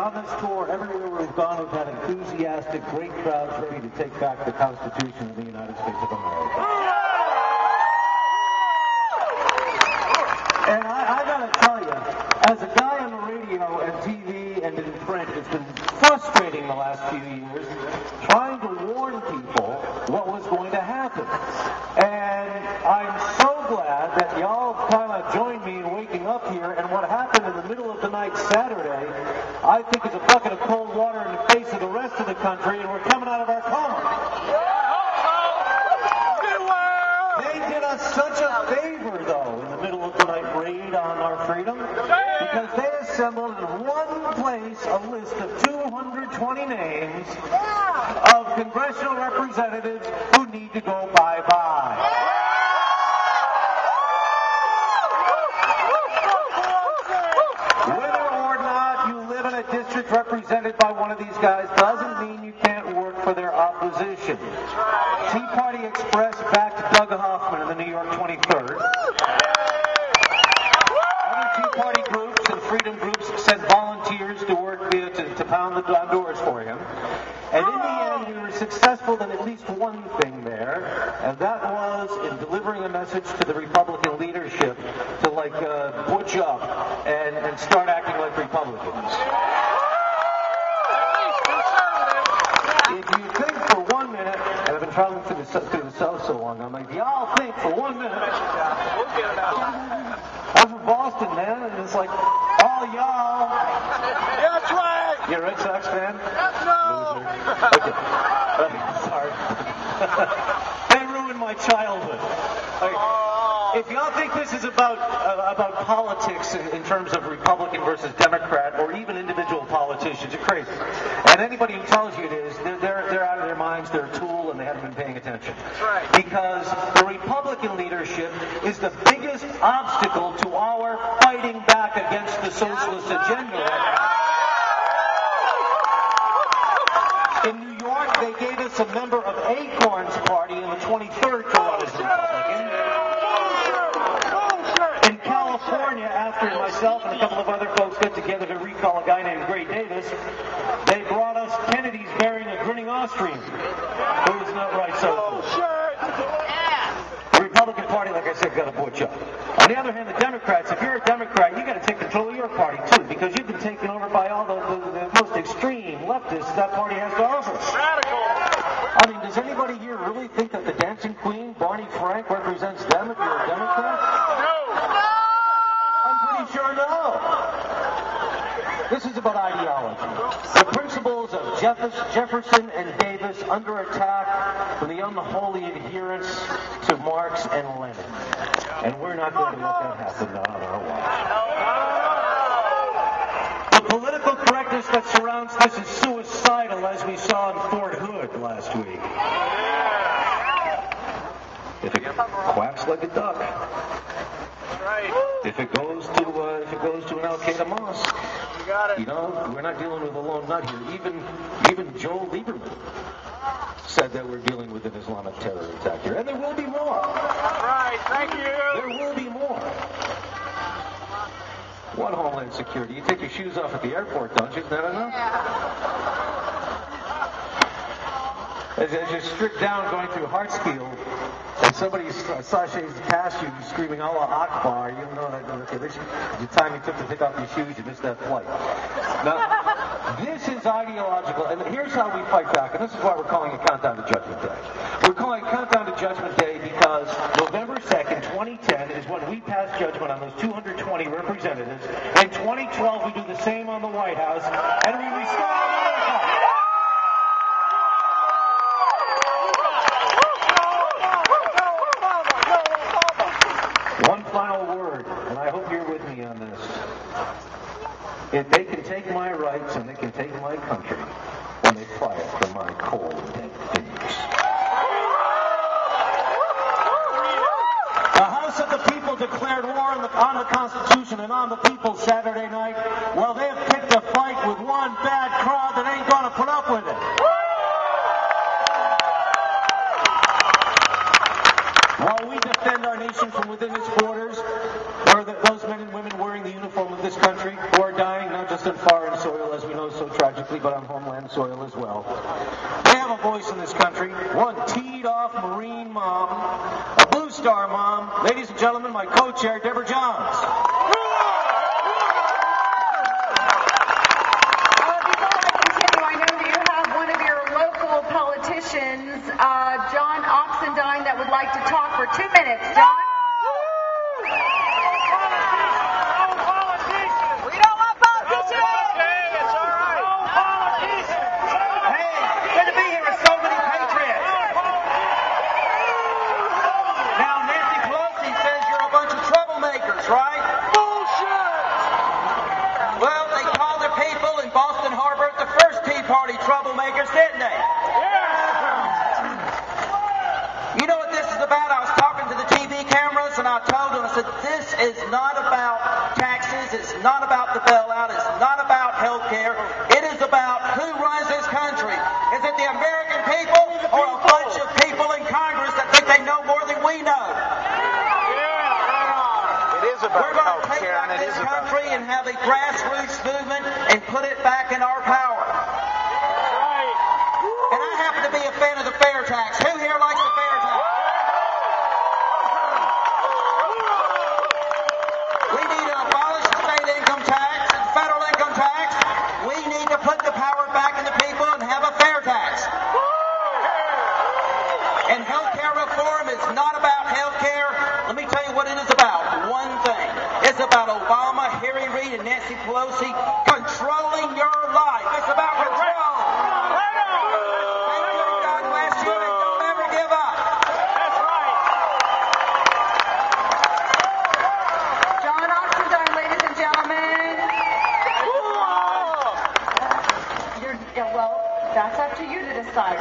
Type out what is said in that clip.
on this tour, everywhere we've gone, we've had enthusiastic, great crowds ready to take back the Constitution of the United States of America. And I gotta tell you, as a guy on the radio and TV and in print, it's been frustrating the last few years trying to warn people what was going to happen. And I'm so glad that y'all kind of joined me in waking up here, and what happened in the middle of the night Saturday, I think is a bucket of cold water in the face of the rest of the country, and we're coming out of our coma. They did us such a favor, though, in the middle of the night raid on our freedom, because they assembled in one place a list of 220 names of congressional representatives who need to go bye-bye. Whether or not you live in a district represented by one of these guys doesn't mean you can't work for their opposition. Tea Party Express backed Doug Hoffman in the New York 23rd. Other Tea Party groups and freedom groups sent volunteers to work to pound the doors for him. And in the end, we were successful in at least one thing there, and that was in delivering a message to the Republican leadership to, butch up and start acting like Republicans. If you think for 1 minute, and I've been traveling through the South so long, I'm like, y'all think for 1 minute. I'm from Boston, man, and it's like, all y'all. Yeah, that's right. You're a Red Sox fan? No. Okay. Sorry. They ruined my childhood. Okay. If y'all think this is about politics in terms of Republican versus Democrat or even individual politicians, you're crazy. And anybody who tells you it is, they're out of their minds, they're a tool, and they haven't been paying attention. That's right. Because the Republican leadership is the biggest obstacle to our fighting back against the socialist agenda right now. In New York, they gave us a member of Acorn's party in the 23rd to run as Republican. In California, after myself and a couple of other folks got together to recall a guy named Gray Davis, they brought us Kennedys bearing a grinning Austrian who was not right socialist. The Republican Party, like I said, got to butch up. On the other hand, the Democrats, if you're a Democrat, you got to take control of your party too, because you've been taken over by all the most extreme leftists that party has to offer. I mean, does anybody here really think that the Dancing Queen, Barney Frank, represents them if you're a Democrat? I'm pretty sure no. This is about ideology. The principles of Jefferson and Davis under attack from the unholy adherents to Marx and Lenin. And we're not going to let that happen on our watch. The political correctness that surrounds this is suicidal, as we saw in Fort Hood last week. If it quacks like a duck. If it goes to an Al-Qaeda mosque, we're not dealing with a lone nut here. Even Joel Lieberman said that we're dealing with an Islamic terror attack here, and there will be more. Right, thank you. There will be more. What Homeland Security? You take your shoes off at the airport, don't you? Is that enough? As you're stripped down going through Hartsfield, and somebody sashays past you screaming Allah Akbar, you know that, okay, the time you took to pick off your shoes, you missed that flight. Now, this is ideological, and here's how we fight back, and this is why we're calling it Countdown to Judgment Day. We're calling it Countdown to Judgment Day because November 2nd, 2010 is when we pass judgment on those 220 representatives. In 2012, we do the same on the White House, and we restore America. One final word, and I hope you're with me on this. If they can take my rights and they can take my country, when they fire from my cold dead fingers. The House of the People declared war on the Constitution and on the people Saturday night. Well, they've picked a fight with one bad crowd that ain't going to put up with it. While we defend our nation from within its borders, or those men and women wearing the uniform of this country who are dying not just on foreign soil, as we know so tragically, but on homeland soil as well. They have a voice in this country. One teed-off Marine mom, a Blue Star mom. Ladies and gentlemen, my co-chair, Deborah Johns. Politicians, John Oxendine, that would like to talk for 2 minutes. John? We don't want politicians! Okay, it's all right. No politicians! Hey, good to be here with so many patriots. Now, Nancy Pelosi says you're a bunch of troublemakers, right? Bullshit! Well, they called their people in Boston Harbor the first Tea Party troublemakers, didn't they? You know what this is about? I was talking to the TV cameras and I told them, I said, this is not about taxes, it's not about the bailout, it's not about health care, it is about who runs this country. Is it the American people or a bunch of people in Congress that think they know more than we know? It is about We're going to health take care, back and it this is about country and have a grassroots movement and put it back in our power. And I happen to be a fan of the fair tax. Who here likes the fair tax? We need to abolish the state income tax, federal income tax. We need to put the power back in the people and have a fair tax. And health care reform is not about health care. Let me tell you what it is about. One thing. It's about Obama, Harry Reid, and Nancy Pelosi controlling your life. It's about control. Well, that's up to you to decide.